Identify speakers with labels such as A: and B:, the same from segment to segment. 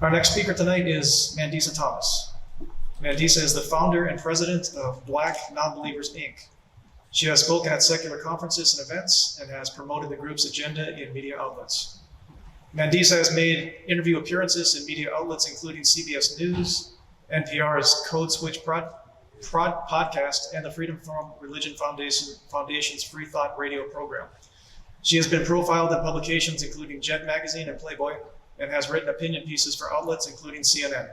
A: Our next speaker tonight is Mandisa Thomas. Mandisa is the founder and president of Black Nonbelievers, Inc. She has spoken at secular conferences and events and has promoted the group's agenda in media outlets. Mandisa has made interview appearances in media outlets including CBS News, NPR's Code Switch podcast, and the Freedom from Religion Foundation's Free Thought radio program. She has been profiled in publications including Jet Magazine and Playboy, and has written opinion pieces for outlets including CNN.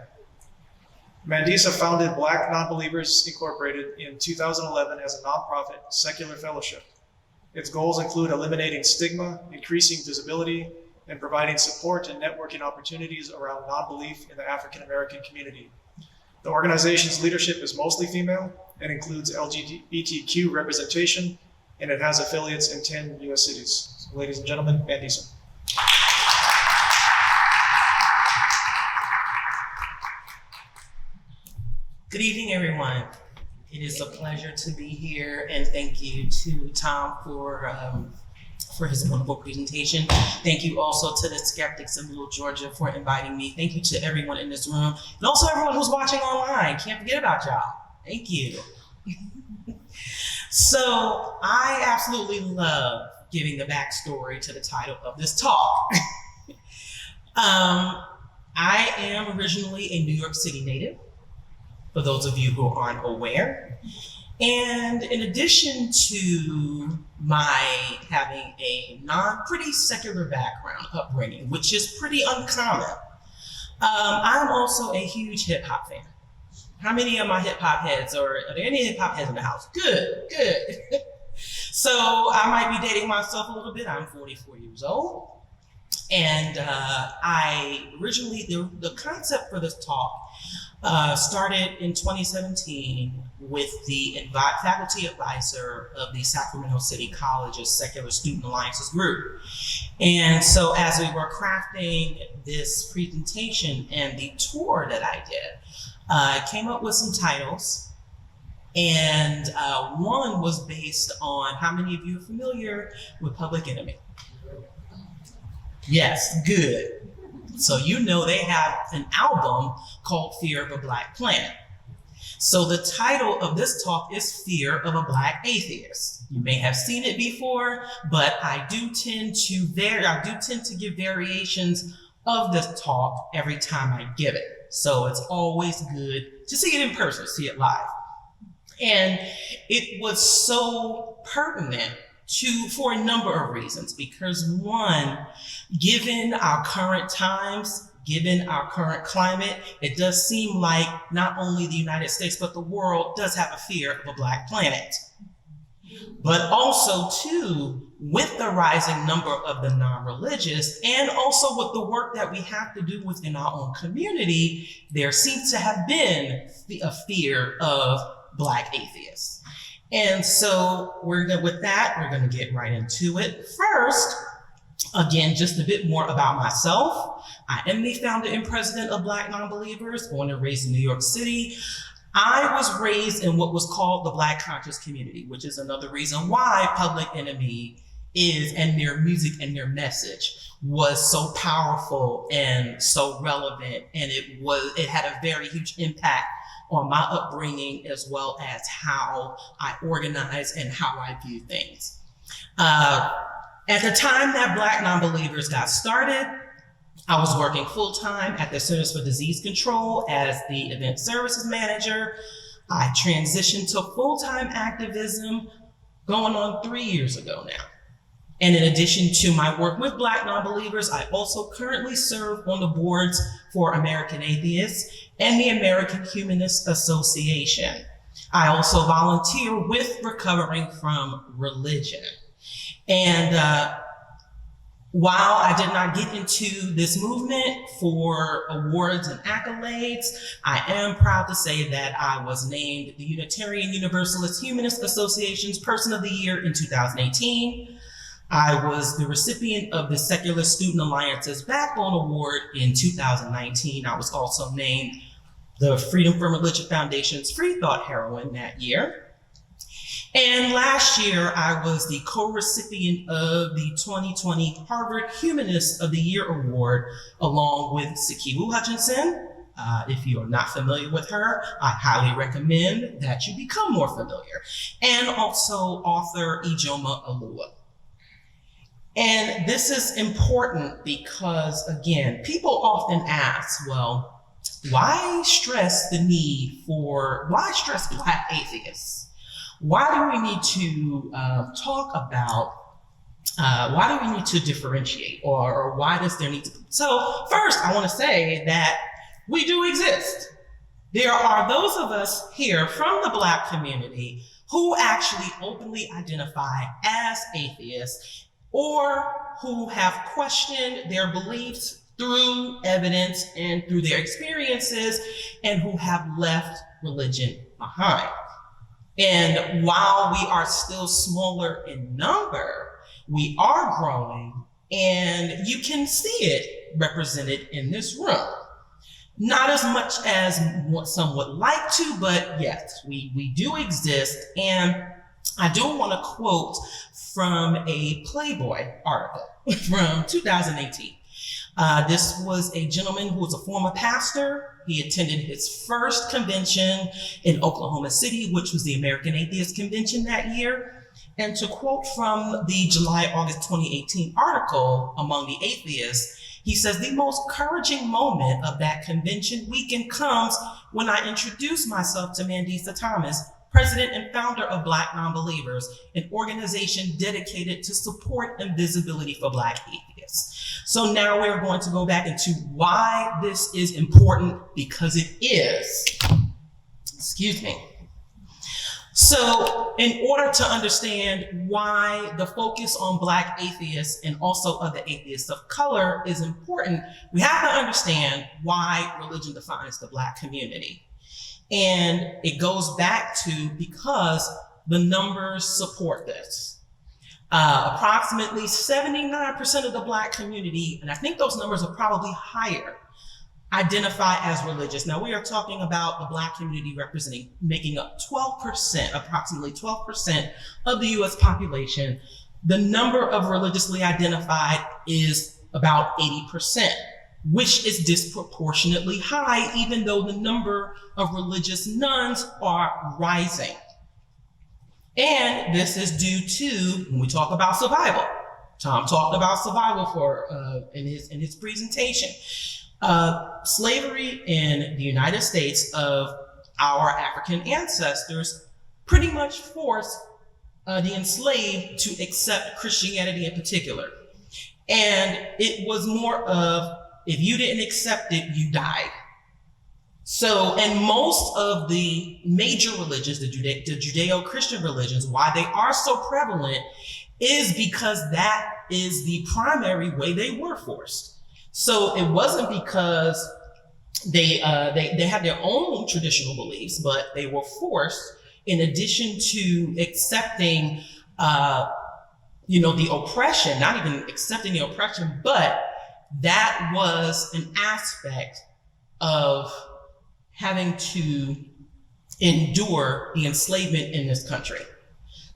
A: Mandisa founded Black Nonbelievers Incorporated in 2011 as a nonprofit secular fellowship. Its goals include eliminating stigma, increasing visibility, and providing support and networking opportunities around non-belief in the African American community. The organization's leadership is mostly female and includes LGBTQ representation, and it has affiliates in 10 US cities. So, ladies and gentlemen, Mandisa.
B: Good evening, everyone. It is a pleasure to be here, and thank you to Tom for his wonderful presentation. Thank you also to the Skeptics of Middle Georgia for inviting me. Thank you to everyone in this room, and also everyone who's watching online. Can't forget about y'all. Thank you. So I absolutely love giving the backstory to the title of this talk. I am originally a New York City native, for those of you who aren't aware. And in addition to my having a pretty secular upbringing, which is pretty uncommon, I'm also a huge hip hop fan. How many of my hip hop heads, or are there any hip hop heads in the house? Good. So I might be dating myself a little bit. I'm 44 years old. And I originally, the concept for this talk started in 2017 with the faculty advisor of the Sacramento City College's Secular Student Alliances group. And so as we were crafting this presentation and the tour that I did, I came up with some titles. And one was based on, how many of you are familiar with Public Enemy? Yes, good. So you know they have an album called Fear of a Black Planet. So the title of this talk is Fear of a Black Atheist. You may have seen it before, but I do tend to give variations of this talk every time I give it. So it's always good to see it in person, see it live. And it was so pertinent for a number of reasons, because one, given our current times, given our current climate, it does seem like not only the United States, but the world does have a fear of a Black planet. But also too, with the rising number of the non-religious, and also with the work that we have to do within our own community, there seems to have been a fear of Black atheists. And so with that, we're gonna get right into it. First, again, just a bit more about myself. I am the founder and president of Black Nonbelievers, born and raised in New York City. I was raised in what was called the Black conscious community, which is another reason why Public Enemy and their music and their message was so powerful and so relevant. And it had a very huge impact on my upbringing, as well as how I organize and how I view things. At the time that Black Nonbelievers got started, I was working full-time at the Centers for Disease Control as the event services manager. I transitioned to full-time activism going on 3 years ago now. And in addition to my work with Black Nonbelievers, I also currently serve on the boards for American Atheists and the American Humanist Association. I also volunteer with Recovering from Religion. And while I did not get into this movement for awards and accolades, I am proud to say that I was named the Unitarian Universalist Humanist Association's Person of the Year in 2018. I was the recipient of the Secular Student Alliance's Backbone Award in 2019. I was also named the Freedom from Religion Foundation's Free Thought Heroine that year. And last year, I was the co-recipient of the 2020 Harvard Humanist of the Year Award, along with Sikiwu Hutchinson. If you are not familiar with her, I highly recommend that you become more familiar. And also author Ijoma Alua. And this is important because, again, people often ask, well, why stress Black atheists? Why do we need to talk about, why do we need to differentiate, or why does there need to be? So first, I want to say that we do exist. There are those of us here from the Black community who actually openly identify as atheists, or who have questioned their beliefs through evidence and through their experiences, and who have left religion behind. And while we are still smaller in number, we are growing, and you can see it represented in this room. Not as much as what some would like to, but yes, we do exist. And I do want to quote from a Playboy article from 2018. This was a gentleman who was a former pastor. He attended his first convention in Oklahoma City, which was the American Atheist Convention that year. And to quote from the July-August 2018 article, Among the Atheists, he says, "The most encouraging moment of that convention weekend comes when I introduced myself to Mandisa Thomas, president and founder of Black Nonbelievers, an organization dedicated to support and visibility for Black atheists." So now we're going to go back into why this is important, because it is. Excuse me. So in order to understand why the focus on Black atheists and also other atheists of color is important, we have to understand why religion defines the Black community. And it goes back to because the numbers support this. Approximately 79% of the Black community, and I think those numbers are probably higher, identify as religious. Now we are talking about the Black community making up 12%, approximately 12% of the US population. The number of religiously identified is about 80%, which is disproportionately high, even though the number of religious nuns are rising. And this is due to, when we talk about survival, Tom talked about survival in his presentation. Slavery in the United States of our African ancestors pretty much forced the enslaved to accept Christianity in particular. And it was more of, if you didn't accept it, you died. So, and most of the major religions, the Judeo-Christian religions, why they are so prevalent is because that is the primary way they were forced. So it wasn't because they had their own traditional beliefs, but they were forced, in addition to accepting, the oppression, not even accepting the oppression, but that was an aspect of having to endure the enslavement in this country.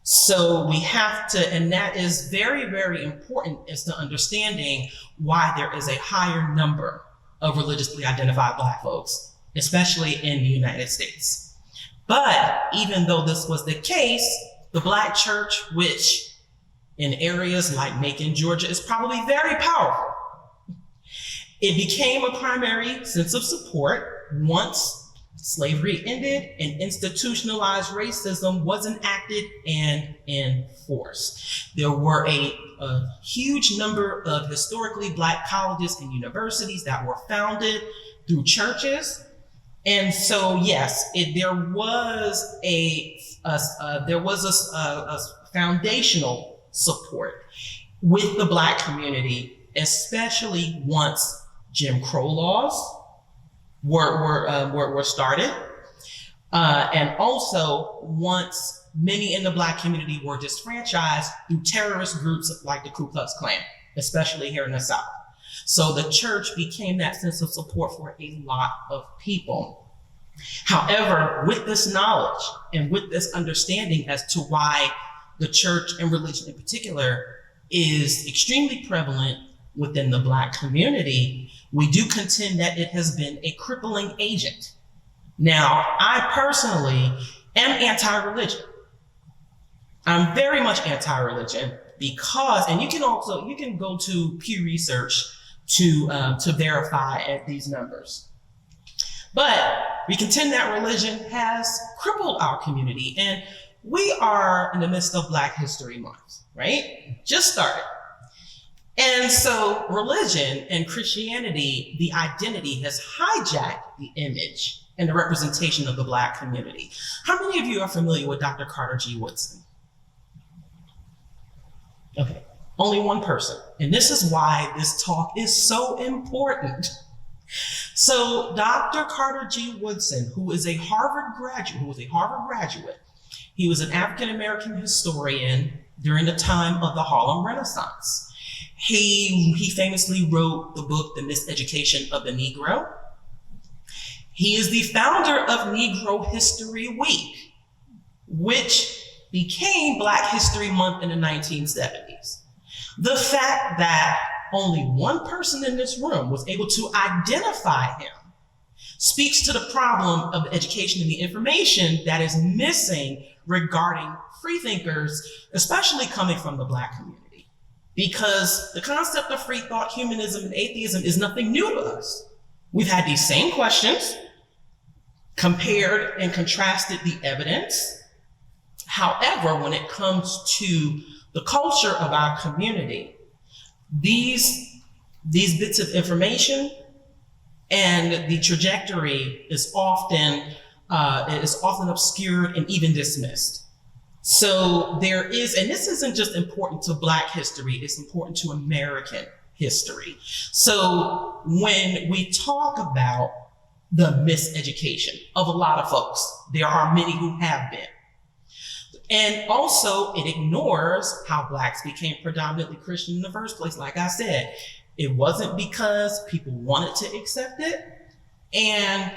B: So we have to, and that is very, very important as to understanding why there is a higher number of religiously identified Black folks, especially in the United States. But even though this was the case, the Black church, which in areas like Macon, Georgia, is probably very powerful, it became a primary sense of support once slavery ended and institutionalized racism was enacted and enforced. There were a huge number of historically Black colleges and universities that were founded through churches. And so, yes, there was a foundational support with the Black community, especially once Jim Crow laws were started, and also once many in the Black community were disfranchised through terrorist groups like the Ku Klux Klan, especially here in the South. So the church became that sense of support for a lot of people. However, with this knowledge and with this understanding as to why the church and religion in particular is extremely prevalent within the Black community, we do contend that it has been a crippling agent. Now, I personally am anti-religion. I'm very much anti-religion because, and you can go to Pew Research to verify these numbers. But we contend that religion has crippled our community, and we are in the midst of Black History Month, right? Just started. And so religion and Christianity, the identity, has hijacked the image and the representation of the Black community. How many of you are familiar with Dr. Carter G. Woodson? Okay, only one person. And this is why this talk is so important. So Dr. Carter G. Woodson, who was a Harvard graduate, he was an African-American historian during the time of the Harlem Renaissance. He famously wrote the book, The Miseducation of the Negro. He is the founder of Negro History Week, which became Black History Month in the 1970s. The fact that only one person in this room was able to identify him speaks to the problem of the education and the information that is missing regarding freethinkers, especially coming from the Black community. Because the concept of free thought, humanism, and atheism is nothing new to us. We've had these same questions, compared and contrasted the evidence. However, when it comes to the culture of our community, these bits of information and the trajectory is often obscured and even dismissed. So there is, and this isn't just important to Black history, it's important to American history. So when we talk about the miseducation of a lot of folks, there are many who have been. And also it ignores how Blacks became predominantly Christian in the first place. Like I said, it wasn't because people wanted to accept it. And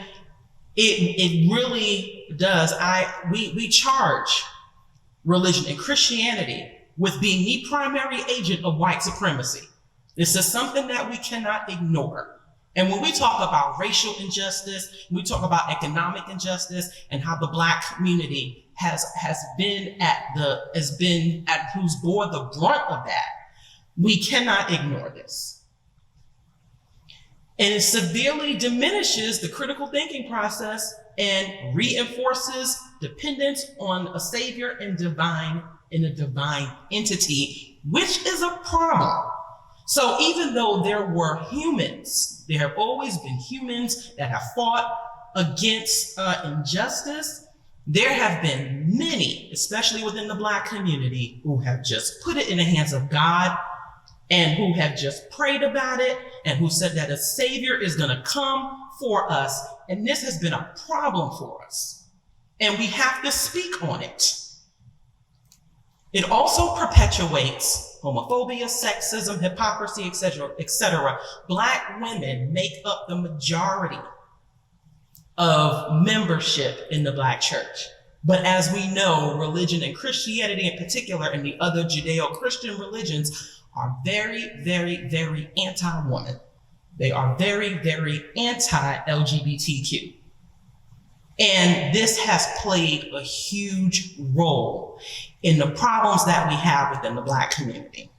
B: it really does. We charge religion and Christianity with being the primary agent of white supremacy. This is something that we cannot ignore. And when we talk about racial injustice, we talk about economic injustice and how the Black community has been who's bore the brunt of that, we cannot ignore this. And it severely diminishes the critical thinking process and reinforces dependence on a savior and a divine entity, which is a problem. So even though there were humans, there have always been humans that have fought against injustice, there have been many, especially within the Black community, who have just put it in the hands of God and who have just prayed about it and who said that a savior is going to come for us. And this has been a problem for us. And we have to speak on it. It also perpetuates homophobia, sexism, hypocrisy, etc., etc. Black women make up the majority of membership in the Black church. But as we know, religion and Christianity in particular, and the other Judeo-Christian religions are very, very, very anti-woman. They are very, very anti-LGBTQ. And this has played a huge role in the problems that we have within the Black community.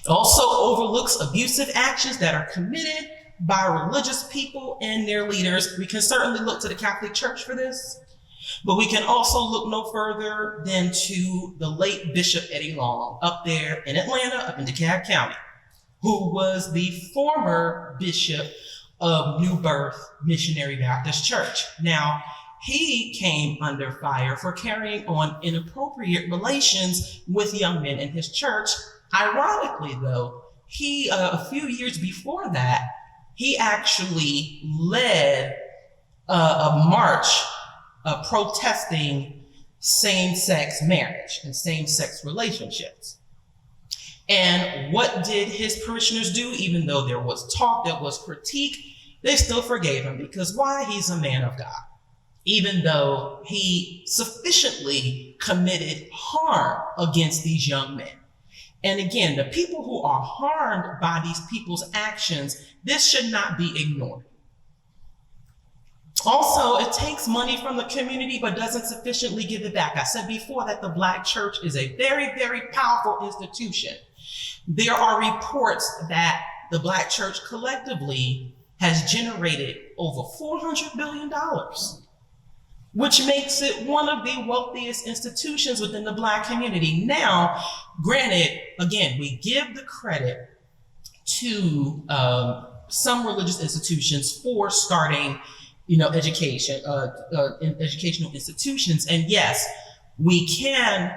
B: It also overlooks abusive actions that are committed by religious people and their leaders. We can certainly look to the Catholic Church for this, but we can also look no further than to the late Bishop Eddie Long up there in Atlanta, up in DeKalb County, who was the former bishop of New Birth Missionary Baptist Church. Now, he came under fire for carrying on inappropriate relations with young men in his church. Ironically, though, he, a few years before that, he actually led a march protesting same-sex marriage and same-sex relationships. And what did his parishioners do? Even though there was talk, there was critique, they still forgave him because why? He's a man of God, even though he sufficiently committed harm against these young men. And again, the people who are harmed by these people's actions, this should not be ignored. Also, it takes money from the community but doesn't sufficiently give it back. I said before that the Black church is a very, very powerful institution. There are reports that the Black church collectively has generated over $400 billion, which makes it one of the wealthiest institutions within the Black community. Now, granted, again, we give the credit to some religious institutions for starting, educational institutions. And yes, we can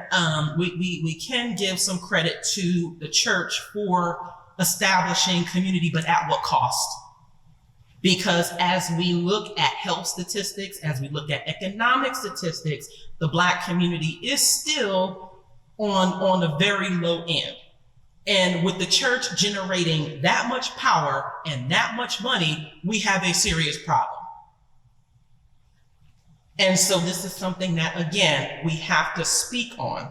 B: we can give some credit to the church for establishing community, but at what cost? Because as we look at health statistics, as we look at economic statistics, the Black community is still on a very low end. And with the church generating that much power and that much money, we have a serious problem. And so this is something that, again, we have to speak on.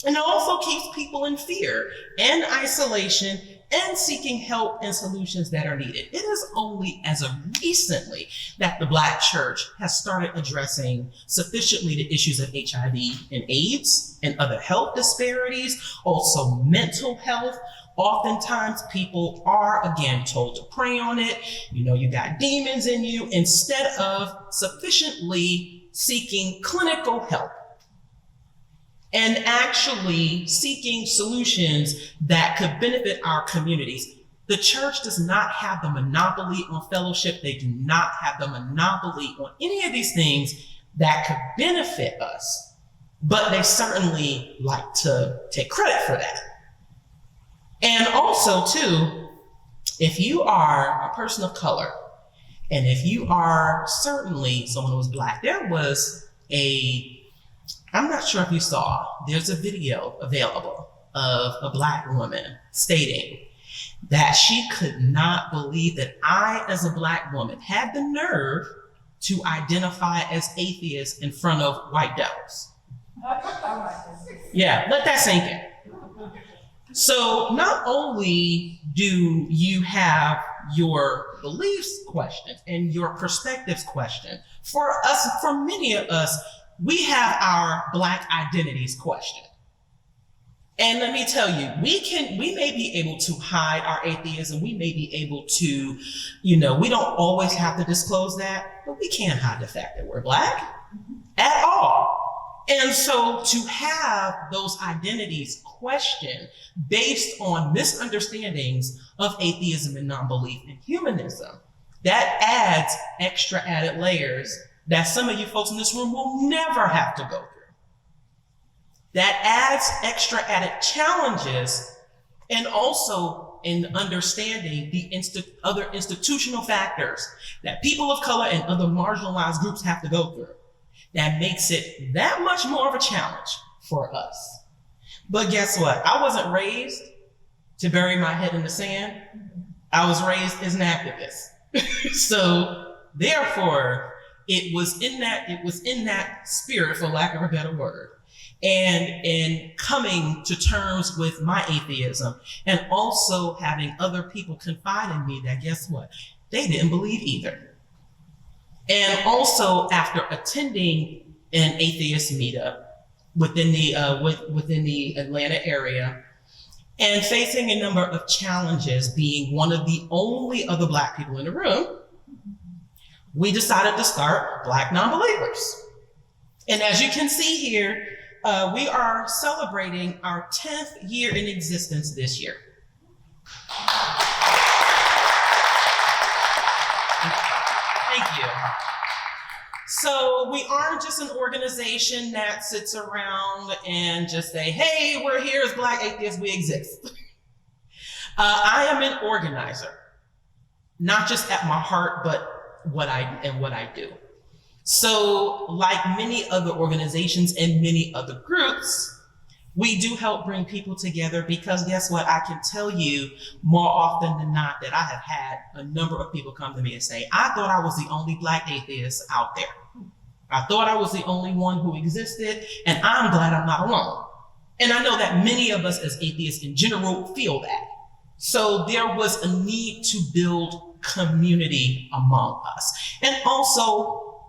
B: And it also keeps people in fear and isolation and seeking help and solutions that are needed. It is only as of recently that the Black church has started addressing sufficiently the issues of HIV and AIDS and other health disparities, also mental health. Oftentimes people are, again, told to pray on it. You got demons in you, instead of sufficiently seeking clinical help and actually seeking solutions that could benefit our communities. The church does not have the monopoly on fellowship. They do not have the monopoly on any of these things that could benefit us, but they certainly like to take credit for that. And also too, if you are a person of color, and if you are certainly someone who was Black, there was I'm not sure if you saw, there's a video available of a Black woman stating that she could not believe that I, as a Black woman, had the nerve to identify as atheist in front of white devils. Yeah, let that sink in. So not only do you have your beliefs questioned and your perspectives questioned, for many of us, we have our Black identities questioned. And let me tell you, we may be able to hide our atheism. We may be able to, we don't always have to disclose that, but we can't hide the fact that we're Black at all. And so to have those identities questioned based on misunderstandings of atheism and non-belief in humanism, that adds extra added layers that some of you folks in this room will never have to go through. That adds extra added challenges, and also in understanding the other institutional factors that people of color and other marginalized groups have to go through. That makes it that much more of a challenge for us. But guess what? I wasn't raised to bury my head in the sand. I was raised as an activist. So therefore, it was in that spirit, for lack of a better word, and in coming to terms with my atheism, and also having other people confide in me that, guess what? They didn't believe either. And also, after attending an atheist meetup within the Atlanta area, and facing a number of challenges, being one of the only other Black people in the room, we decided to start Black Nonbelievers. And as you can see here, we are celebrating our 10th year in existence this year. Thank you. So we aren't just an organization that sits around and just say, hey, we're here as Black atheists, we exist. I am an organizer, not just at my heart, but what I do. So like many other organizations and many other groups, We do help bring people together because guess what? I can tell you more often than not that I have had a number of people come to me and say, I thought I was the only Black atheist out there. I thought I was the only one who existed, and I'm glad I'm not alone. And I know that many of us as atheists in general feel that. So there was a need to build community among us, and also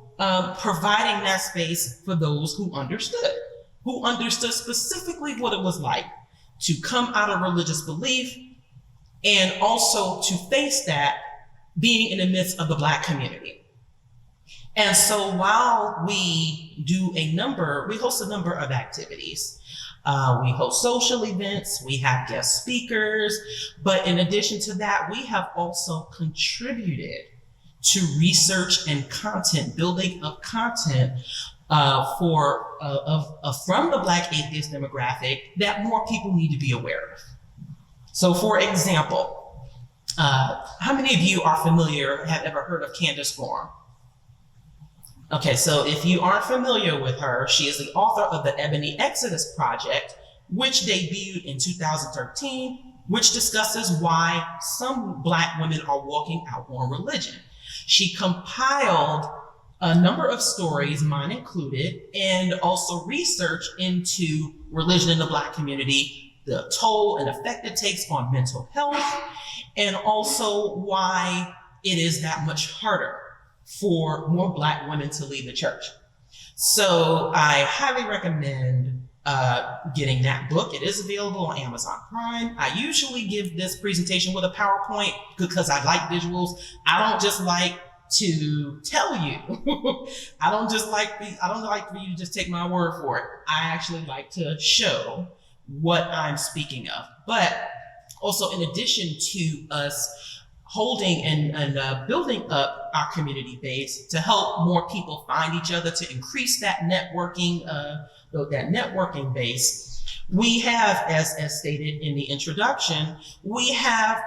B: providing that space for those who understood specifically what it was like to come out of religious belief, and also to face that being in the midst of the Black community. And so while we host a number of activities. We host social events, we have guest speakers, but in addition to that, we have also contributed to research and content, building of content from the Black atheist demographic that more people need to be aware of. So for example, how many of you are familiar, have ever heard of Candace Gorham? Okay, so if you aren't familiar with her, she is the author of the Ebony Exodus Project, which debuted in 2013, which discusses why some Black women are walking out on religion. She compiled a number of stories, mine included, and also research into religion in the Black community, the toll and effect it takes on mental health, and also why it is that much harder for more Black women to leave the church. So I highly recommend getting that book. It is available on Amazon Prime. I usually give this presentation with a PowerPoint because I like visuals. I don't just like to tell you. I don't like for you to just take my word for it. I actually like to show what I'm speaking of. But also, in addition to us holding and building up our community base to help more people find each other, to increase that networking base, we have, as stated in the introduction, we have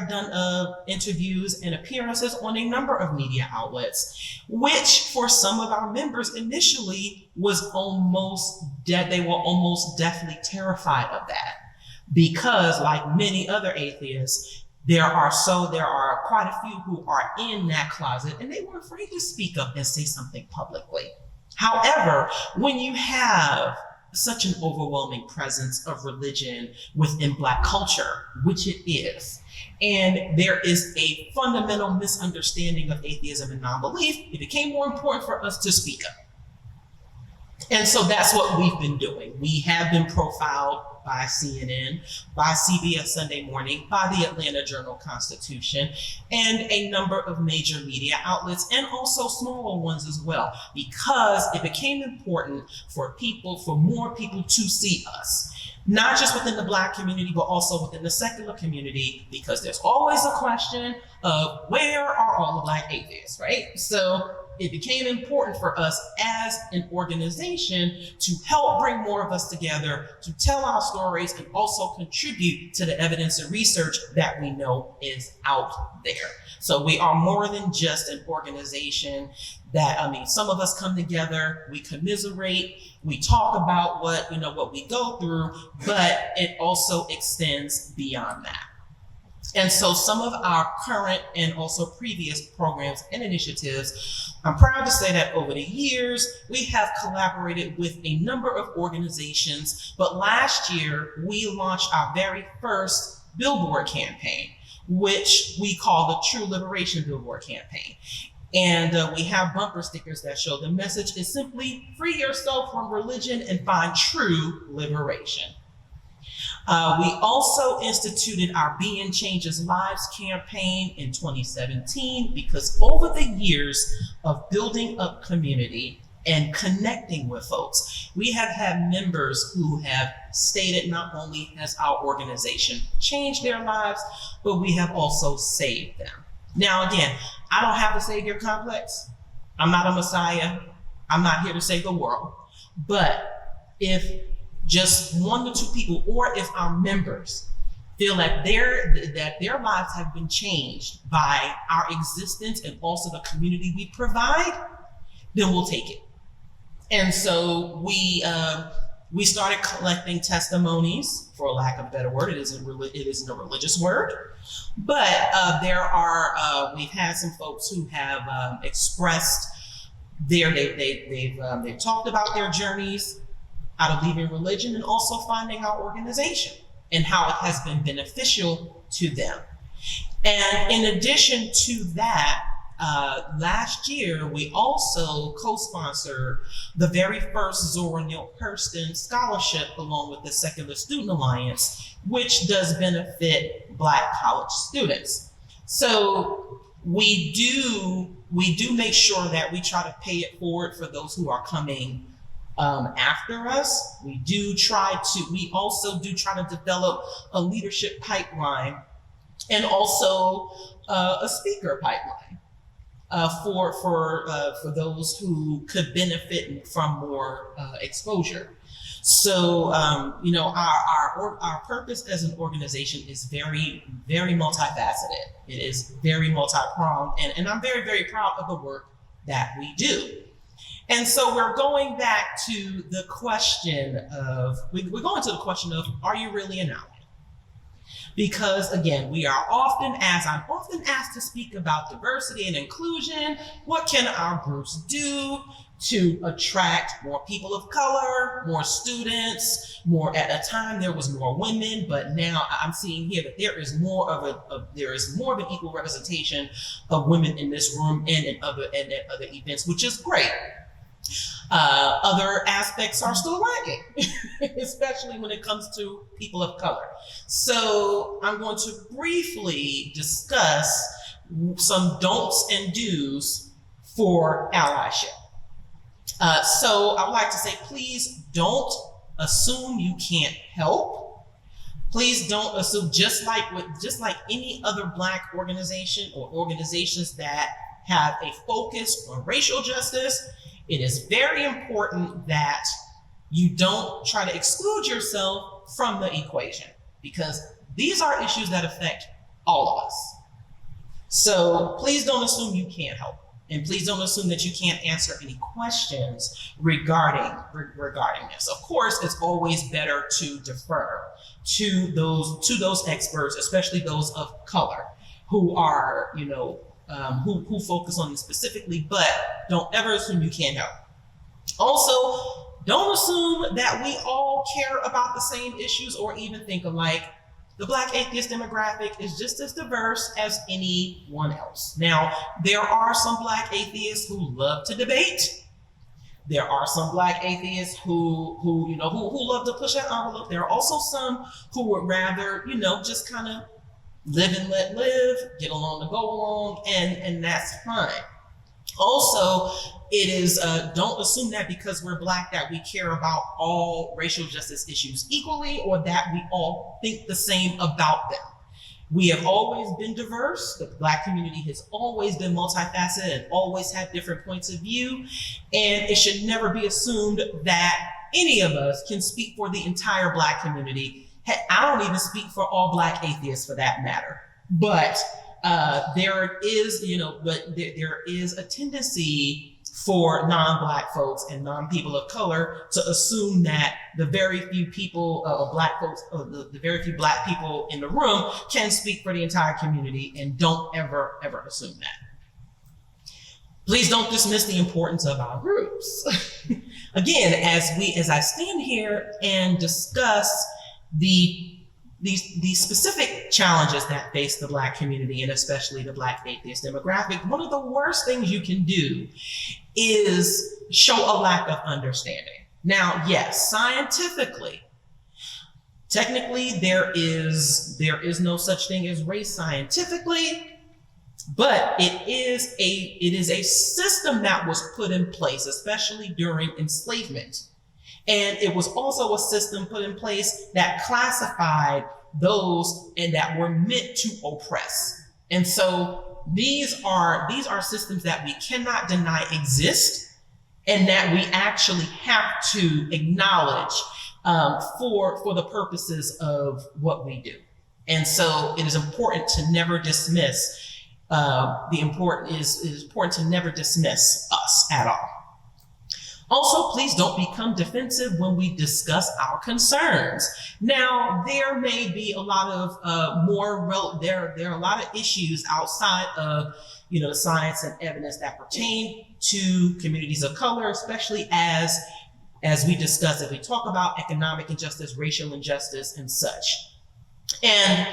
B: done interviews and appearances on a number of media outlets, which for some of our members initially they were almost deathly terrified of that, because like many other atheists, there are quite a few who are in that closet and they were afraid to speak up and say something publicly. However, when you have such an overwhelming presence of religion within Black culture, which it is, and there is a fundamental misunderstanding of atheism and non-belief, it became more important for us to speak up. And so that's what we've been doing. We have been profiled by CNN, by CBS Sunday Morning, by the Atlanta Journal-Constitution, and a number of major media outlets, and also smaller ones as well, because it became important for more people to see us, not just within the Black community, but also within the secular community, because there's always a question of where are all the Black atheists, right? So it became important for us as an organization to help bring more of us together, to tell our stories, and also contribute to the evidence and research that we know is out there. So we are more than just an organization some of us come together, we commiserate, we talk about what we go through, but it also extends beyond that. And so some of our current and also previous programs and initiatives, I'm proud to say that over the years, we have collaborated with a number of organizations, but last year we launched our very first billboard campaign, which we call the True Liberation Billboard Campaign. And we have bumper stickers that show the message is simply free yourself from religion and find true liberation. We also instituted our Being Changes Lives campaign in 2017, because over the years of building up community and connecting with folks, we have had members who have stated not only has our organization changed their lives, but we have also saved them. Now, again, I don't have a savior complex. I'm not a messiah. I'm not here to save the world. But if just 1 to 2 people, or if our members feel that their lives have been changed by our existence and also the community we provide, then we'll take it. And so we we started collecting testimonies, for lack of a better word. It isn't a religious word, but we've had some folks who have expressed they've talked about their journeys out of leaving religion and also finding our organization and how it has been beneficial to them. And in addition to that, last year, we also co-sponsored the very first Zora Neale Hurston Scholarship along with the Secular Student Alliance, which does benefit Black college students. So we do make sure that we try to pay it forward for those who are coming after us. We also do try to develop a leadership pipeline and also a speaker pipeline for those who could benefit from more exposure. So our purpose as an organization is very, very multifaceted. It is very multi-pronged, and I'm very, very proud of the work that we do. And so we're going back to the question of, are you really an ally? Because again, I'm often asked to speak about diversity and inclusion. What can our groups do to attract more people of color, more students, at a time there was more women, but now I'm seeing here that there is more of an equal representation of women in this room and at other events, which is great. Other aspects are still lacking, especially when it comes to people of color. So I'm going to briefly discuss some don'ts and do's for allyship. So I would like to say, please don't assume you can't help. Please don't assume, just like any other Black organization or organizations that have a focus on racial justice, it is very important that you don't try to exclude yourself from the equation, because these are issues that affect all of us. So please don't assume you can't help. And please don't assume that you can't answer any questions regarding this. Of course, it's always better to defer to those experts, especially those of color, who are, who focus on this specifically, but don't ever assume you can't help. Also, don't assume that we all care about the same issues or even think alike. The Black atheist demographic is just as diverse as anyone else. Now, there are some Black atheists who love to debate. There are some Black atheists who love to push that envelope. There are also some who would rather, just kind of live and let live, get along to go along, and that's fine. Also, it is, don't assume that because we're Black that we care about all racial justice issues equally, or that we all think the same about them. We have always been diverse. The Black community has always been multifaceted and always had different points of view. And it should never be assumed that any of us can speak for the entire Black community. Heck, I don't even speak for all Black atheists for that matter. But there is a tendency for non-Black folks and non-people of color to assume that the very few people Black folks, the very few Black people in the room can speak for the entire community, and don't ever assume that. Please don't dismiss the importance of our groups. Again, as I stand here and discuss these specific challenges that face the Black community, and especially the Black atheist demographic, one of the worst things you can do is show a lack of understanding. Now, yes, technically there is no such thing as race scientifically, but it is a system that was put in place, especially during enslavement. And it was also a system put in place that classified those and that were meant to oppress. And so these are systems that we cannot deny exist, and that we actually have to acknowledge for the purposes of what we do. And so it is important to never dismiss it is important to never dismiss us at all. Also, please don't become defensive when we discuss our concerns. Now, there may be a lot of there are a lot of issues outside of the science and evidence that pertain to communities of color, especially as we discuss, if we talk about economic injustice, racial injustice, and such. And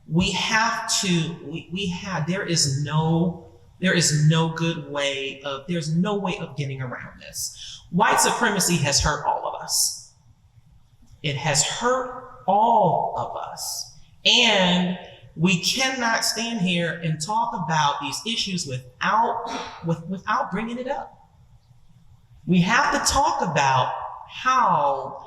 B: we have to, there's no way of getting around this. White supremacy has hurt all of us. It has hurt all of us. And we cannot stand here and talk about these issues without bringing it up. We have to talk about how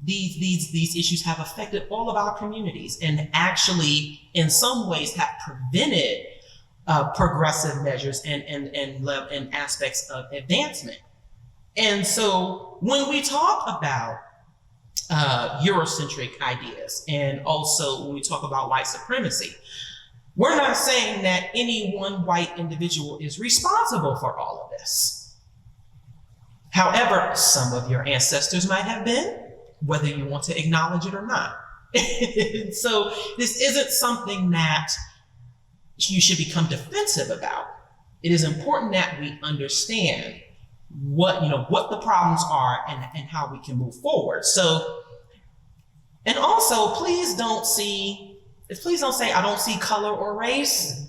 B: these issues have affected all of our communities and actually, in some ways, have prevented progressive measures and aspects of advancement. And so when we talk about Eurocentric ideas, and also when we talk about white supremacy, we're not saying that any one white individual is responsible for all of this. However, some of your ancestors might have been, whether you want to acknowledge it or not. So this isn't something that you should become defensive about. It is important that we understand what the problems are and how we can move forward. So, and also, please don't say I don't see color or race.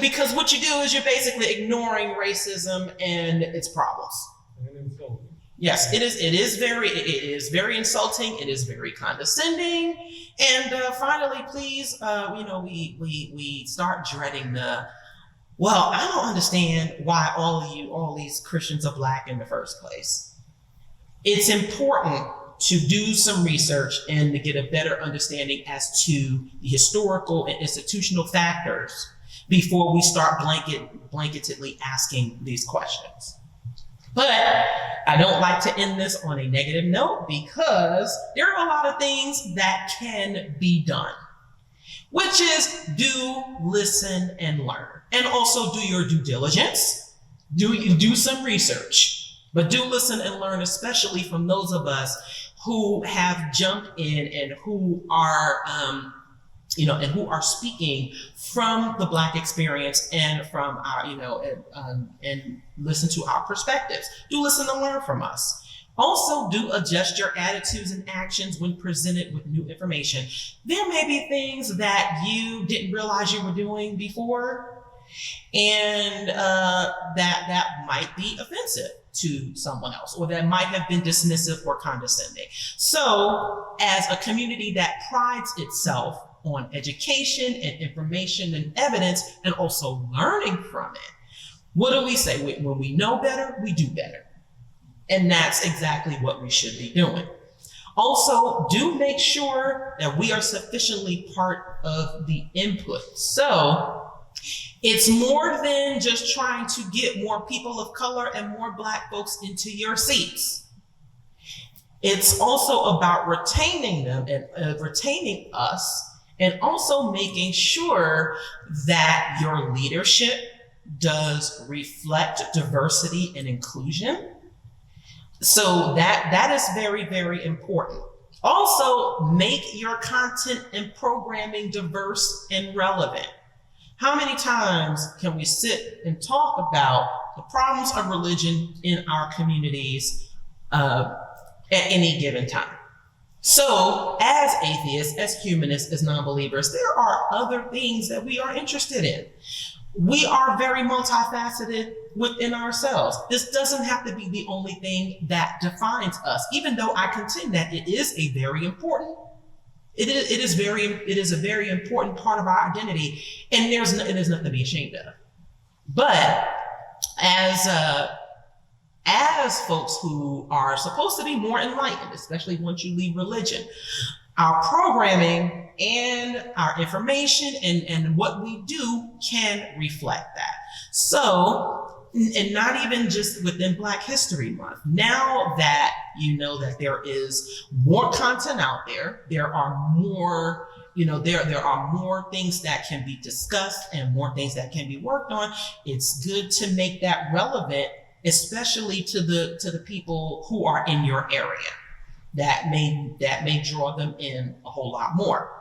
B: Because what you do is you're basically ignoring racism and its problems.
C: And insulting.
B: Yes, it is very insulting. It is very condescending. And finally, please, we start dreading I don't understand why all these Christians are Black in the first place. It's important to do some research and to get a better understanding as to the historical and institutional factors before we start blanketedly asking these questions. But I don't like to end this on a negative note because there are a lot of things that can be done, which is do listen and learn, and also do your due diligence. Do some research, but do listen and learn, especially from those of us who have jumped in and who are speaking from the Black experience and from our, and listen to our perspectives. Do listen and learn from us. Also, do adjust your attitudes and actions when presented with new information. There may be things that you didn't realize you were doing before, and that might be offensive to someone else, or that might have been dismissive or condescending. So, as a community that prides itself on education and information and evidence, and also learning from it, what do we say? When we know better, we do better. And that's exactly what we should be doing. Also, do make sure that we are sufficiently part of the input. So it's more than just trying to get more people of color and more Black folks into your seats. It's also about retaining them and retaining us, and also making sure that your leadership does reflect diversity and inclusion. So that is very, very important. Also, make your content and programming diverse and relevant. How many times can we sit and talk about the problems of religion in our communities at any given time? So, as atheists, as humanists, as non-believers, there are other things that we are interested in. We are very multifaceted within ourselves. This doesn't have to be the only thing that defines us, even though I contend that it is a very important part of our identity, and there's nothing to be ashamed of. But as folks who are supposed to be more enlightened, especially once you leave religion, our programming and our information and what we do can reflect that. So, and not even just within Black History Month, now that you know that there is more content out there, there are more, there are more things that can be discussed and more things that can be worked on, it's good to make that relevant especially to the people who are in your area. That may draw them in a whole lot more.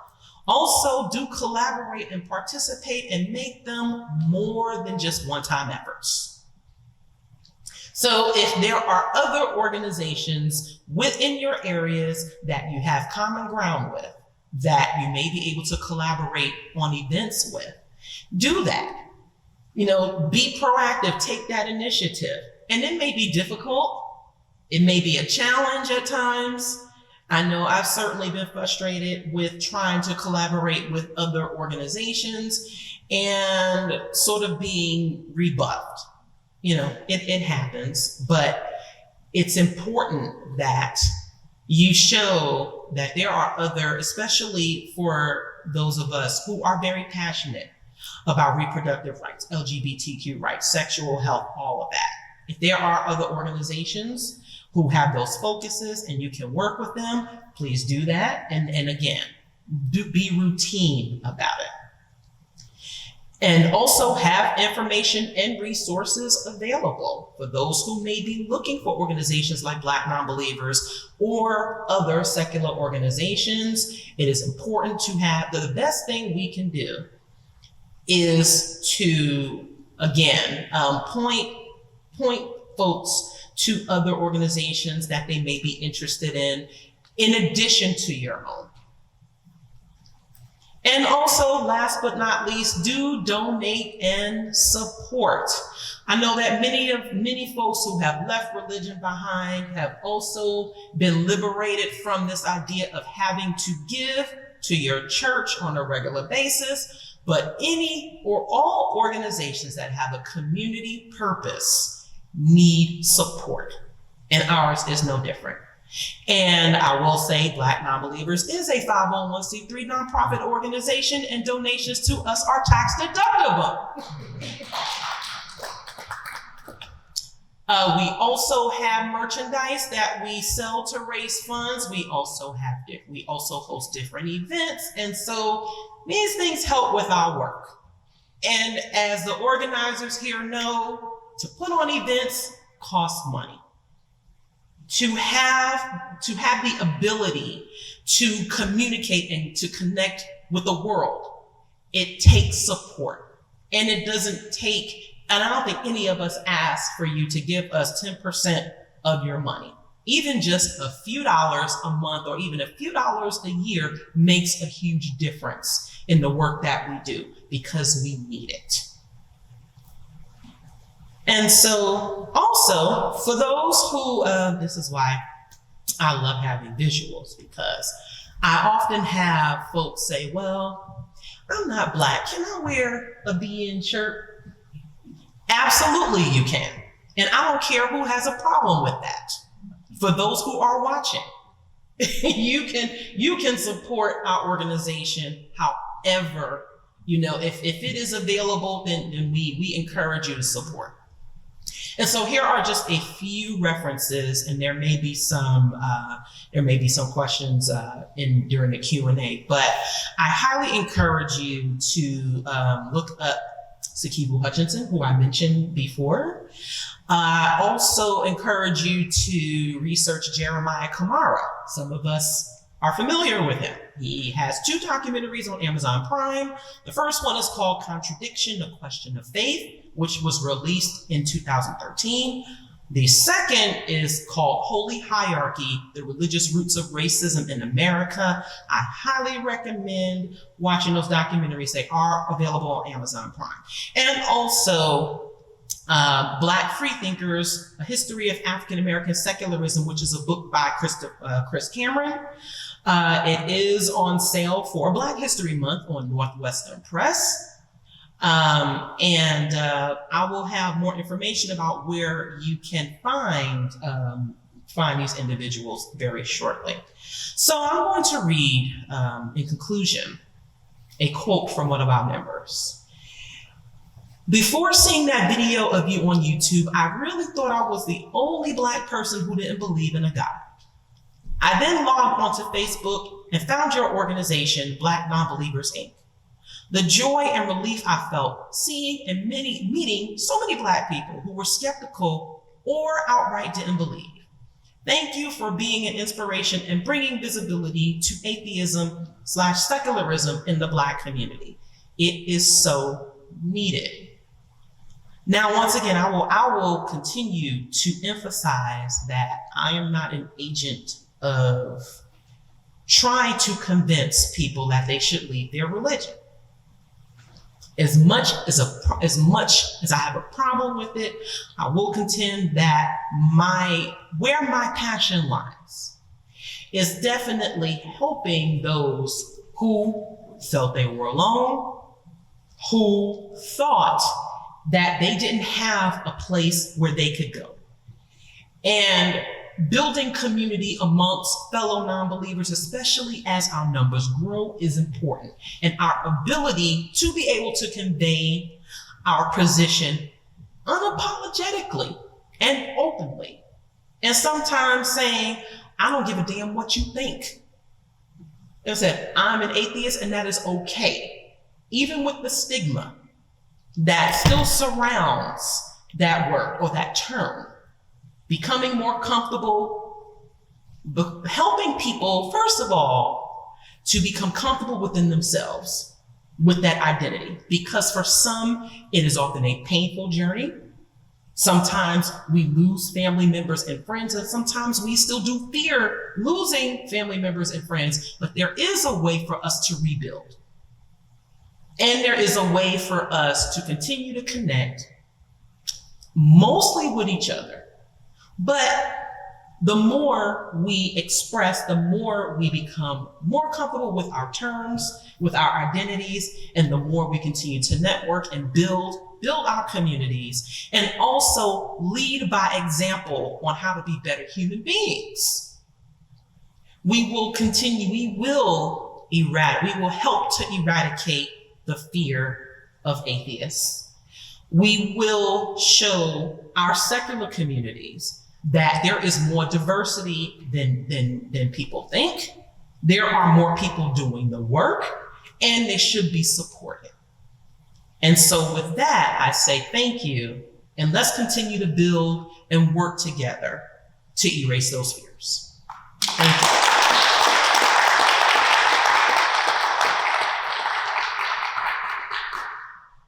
B: Also, do collaborate and participate and make them more than just one-time efforts. So if there are other organizations within your areas that you have common ground with, that you may be able to collaborate on events with, do that. Be proactive, take that initiative. And it may be difficult. It may be a challenge at times. I know I've certainly been frustrated with trying to collaborate with other organizations and sort of being rebuffed. It happens, but it's important that you show that there are other, especially for those of us who are very passionate about reproductive rights, LGBTQ rights, sexual health, all of that. If there are other organizations who have those focuses and you can work with them, please do that. And again, be routine about it. And also have information and resources available for those who may be looking for organizations like Black Nonbelievers or other secular organizations. It is important to have, the best thing we can do is to, again, point folks to other organizations that they may be interested in addition to your own. And also, last but not least, do donate and support. I know that many folks who have left religion behind have also been liberated from this idea of having to give to your church on a regular basis, but any or all organizations that have a community purpose need support, and ours is no different. And I will say Black Nonbelievers is a 501c3 nonprofit organization, and donations to us are tax deductible. We also have merchandise that we sell to raise funds. We also host different events, and so these things help with our work. And as the organizers here know, to put on events costs money. To have the ability to communicate and to connect with the world, it takes support. And it doesn't take, and I don't think any of us ask for you to give us 10% of your money. Even just a few dollars a month or even a few dollars a year makes a huge difference in the work that we do because we need it. And so also for those who, this is why I love having visuals, because I often have folks say, well, I'm not Black. Can I wear a BN shirt? Absolutely you can. And I don't care who has a problem with that. For those who are watching, you can support our organization however, if it is available, then we encourage you to support. And so here are just a few references, and there may be some questions during the Q&A. But I highly encourage you to look up Sikivu Hutchinson, who I mentioned before. I also encourage you to research Jeremiah Kamara. Some of us are familiar with him. He has 2 documentaries on Amazon Prime. The first one is called Contradiction, A Question of Faith, which was released in 2013. The second is called Holy Hierarchy, The Religious Roots of Racism in America. I highly recommend watching those documentaries. They are available on Amazon Prime. And also Black Freethinkers, A History of African American Secularism, which is a book by Chris Cameron. It is on sale for Black History Month on Northwestern Press. And I will have more information about where you can find these individuals very shortly. So I'm going to read, in conclusion, a quote from one of our members. Before seeing that video of you on YouTube, I really thought I was the only Black person who didn't believe in a God. I then logged onto Facebook and found your organization, Black Nonbelievers, Inc. The joy and relief I felt seeing and meeting so many Black people who were skeptical or outright didn't believe. Thank you for being an inspiration and bringing visibility to atheism/secularism in the Black community. It is so needed. Now, once again, I will continue to emphasize that I am not an agent of trying to convince people that they should leave their religion. As much as I have a problem with it, I will contend that where my passion lies is definitely helping those who felt they were alone, who thought that they didn't have a place where they could go. And building community amongst fellow non-believers, especially as our numbers grow, is important. And our ability to be able to convey our position unapologetically and openly. And sometimes saying, I don't give a damn what you think. They said, I'm an atheist and that is okay. Even with the stigma that still surrounds that word or that term. Becoming more comfortable, helping people, first of all, to become comfortable within themselves with that identity. Because for some, it is often a painful journey. Sometimes we lose family members and friends, and sometimes we still do fear losing family members and friends. But there is a way for us to rebuild. And there is a way for us to continue to connect, mostly with each other. But the more we express, the more we become more comfortable with our terms, with our identities, and the more we continue to network and build our communities, and also lead by example on how to be better human beings. We will help to eradicate the fear of atheists. We will show our secular communities that there is more diversity than people think. There are more people doing the work, and they should be supported. And so with that, I say thank you, and let's continue to build and work together to erase those fears.